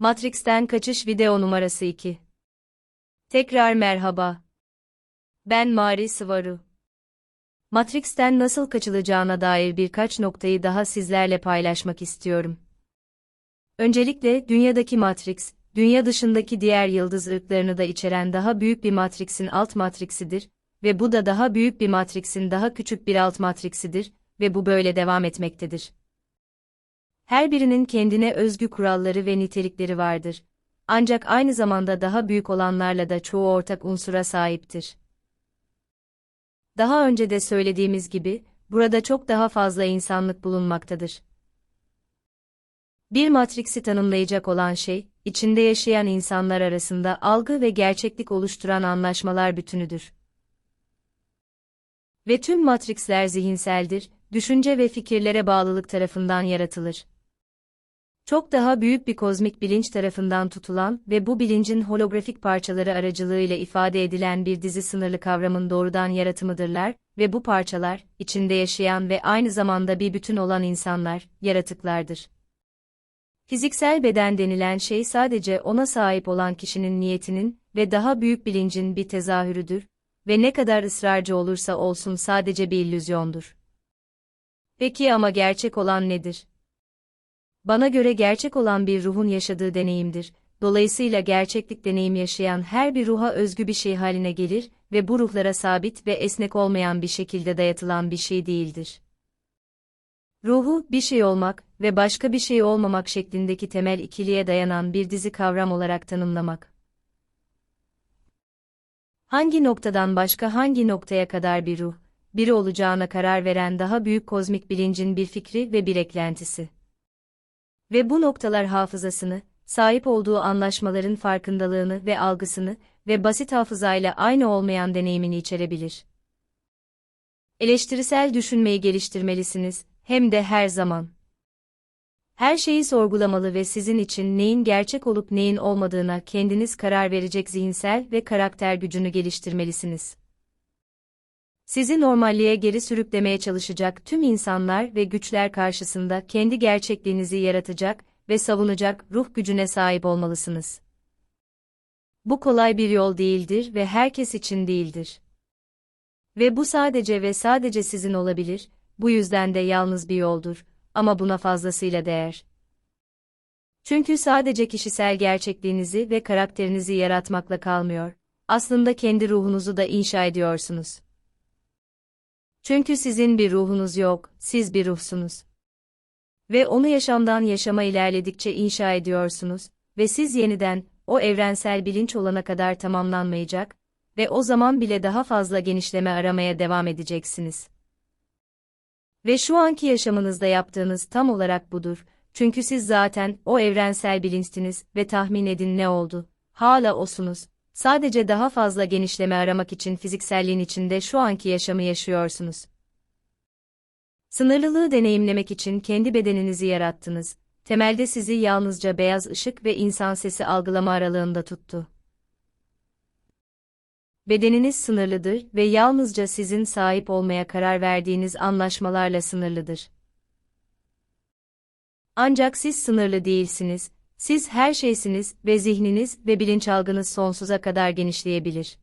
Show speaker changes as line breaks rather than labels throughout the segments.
Matrix'ten kaçış video numarası 2. Tekrar merhaba. Ben Mari Sıvaru. Matrix'ten nasıl kaçılacağına dair birkaç noktayı daha sizlerle paylaşmak istiyorum. Öncelikle dünyadaki Matrix, dünya dışındaki diğer yıldız ırklarını da içeren daha büyük bir Matrix'in alt matriksidir ve bu da daha büyük bir Matrix'in daha küçük bir alt matriksidir ve bu böyle devam etmektedir. Her birinin kendine özgü kuralları ve nitelikleri vardır. Ancak aynı zamanda daha büyük olanlarla da çoğu ortak unsura sahiptir. Daha önce de söylediğimiz gibi, burada çok daha fazla insanlık bulunmaktadır. Bir matriksi tanımlayacak olan şey, içinde yaşayan insanlar arasında algı ve gerçeklik oluşturan anlaşmalar bütünüdür. Ve tüm matriksler zihinseldir, düşünce ve fikirlere bağlılık tarafından yaratılır. Çok daha büyük bir kozmik bilinç tarafından tutulan ve bu bilincin holografik parçaları aracılığıyla ifade edilen bir dizi sınırlı kavramın doğrudan yaratımıdırlar ve bu parçalar, içinde yaşayan ve aynı zamanda bir bütün olan insanlar, yaratıklardır. Fiziksel beden denilen şey sadece ona sahip olan kişinin niyetinin ve daha büyük bilincin bir tezahürüdür ve ne kadar ısrarcı olursa olsun sadece bir illüzyondur. Peki ama gerçek olan nedir? Bana göre gerçek olan bir ruhun yaşadığı deneyimdir. Dolayısıyla gerçeklik deneyim yaşayan her bir ruha özgü bir şey haline gelir ve bu ruhlara sabit ve esnek olmayan bir şekilde dayatılan bir şey değildir. Ruhu, bir şey olmak ve başka bir şey olmamak şeklindeki temel ikiliye dayanan bir dizi kavram olarak tanımlamak. Hangi noktadan başka hangi noktaya kadar bir ruh, biri olacağına karar veren daha büyük kozmik bilincin bir fikri ve bir eklentisi. Ve bu noktalar hafızasını, sahip olduğu anlaşmaların farkındalığını ve algısını ve basit hafızayla aynı olmayan deneyimini içerebilir. Eleştirisel düşünmeyi geliştirmelisiniz, hem de her zaman. Her şeyi sorgulamalı ve sizin için neyin gerçek olup neyin olmadığına kendiniz karar verecek zihinsel ve karakter gücünü geliştirmelisiniz. Sizi normalliğe geri sürüklemeye çalışacak tüm insanlar ve güçler karşısında kendi gerçekliğinizi yaratacak ve savunacak ruh gücüne sahip olmalısınız. Bu kolay bir yol değildir ve herkes için değildir. Ve bu sadece ve sadece sizin olabilir, bu yüzden de yalnız bir yoldur, ama buna fazlasıyla değer. Çünkü sadece kişisel gerçekliğinizi ve karakterinizi yaratmakla kalmıyor, aslında kendi ruhunuzu da inşa ediyorsunuz. Çünkü sizin bir ruhunuz yok, siz bir ruhsunuz. Ve onu yaşamdan yaşama ilerledikçe inşa ediyorsunuz ve siz yeniden, o evrensel bilinç olana kadar tamamlanmayacak ve o zaman bile daha fazla genişleme aramaya devam edeceksiniz. Ve şu anki yaşamınızda yaptığınız tam olarak budur, çünkü siz zaten o evrensel bilinçtiniz ve tahmin edin ne oldu, hala osunuz. Sadece daha fazla genişleme aramak için fizikselliğin içinde şu anki yaşamı yaşıyorsunuz. Sınırlılığı deneyimlemek için kendi bedeninizi yarattınız. Temelde sizi yalnızca beyaz ışık ve insan sesi algılama aralığında tuttu. Bedeniniz sınırlıdır ve yalnızca sizin sahip olmaya karar verdiğiniz anlaşmalarla sınırlıdır. Ancak siz sınırlı değilsiniz. Siz her şeysiniz ve zihniniz ve bilinçalgınız sonsuza kadar genişleyebilir.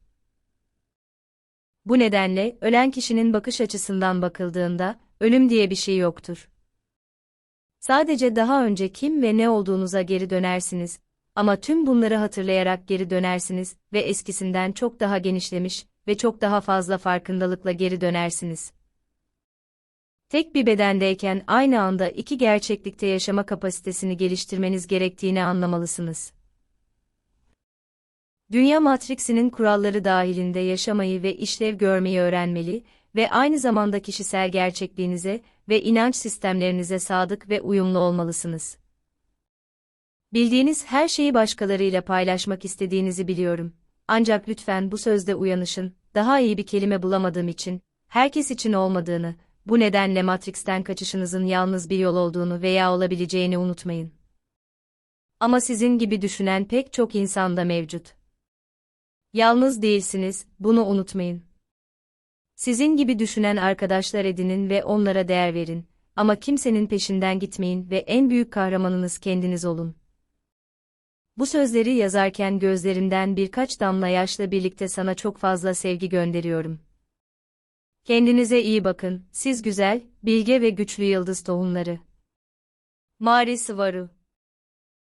Bu nedenle, ölen kişinin bakış açısından bakıldığında, ölüm diye bir şey yoktur. Sadece daha önce kim ve ne olduğunuza geri dönersiniz, ama tüm bunları hatırlayarak geri dönersiniz ve eskisinden çok daha genişlemiş ve çok daha fazla farkındalıkla geri dönersiniz. Tek bir bedendeyken aynı anda iki gerçeklikte yaşama kapasitesini geliştirmeniz gerektiğini anlamalısınız. Dünya matriksinin kuralları dahilinde yaşamayı ve işlev görmeyi öğrenmeli ve aynı zamanda kişisel gerçekliğinize ve inanç sistemlerinize sadık ve uyumlu olmalısınız. Bildiğiniz her şeyi başkalarıyla paylaşmak istediğinizi biliyorum. Ancak lütfen bu sözde uyanışın, daha iyi bir kelime bulamadığım için, herkes için olmadığını, bu nedenle Matrix'ten kaçışınızın yalnız bir yol olduğunu veya olabileceğini unutmayın. Ama sizin gibi düşünen pek çok insan da mevcut. Yalnız değilsiniz, bunu unutmayın. Sizin gibi düşünen arkadaşlar edinin ve onlara değer verin, ama kimsenin peşinden gitmeyin ve en büyük kahramanınız kendiniz olun. Bu sözleri yazarken gözlerimden birkaç damla yaşla birlikte sana çok fazla sevgi gönderiyorum. Kendinize iyi bakın, siz güzel, bilge ve güçlü yıldız tohumları. Mari Sıvaru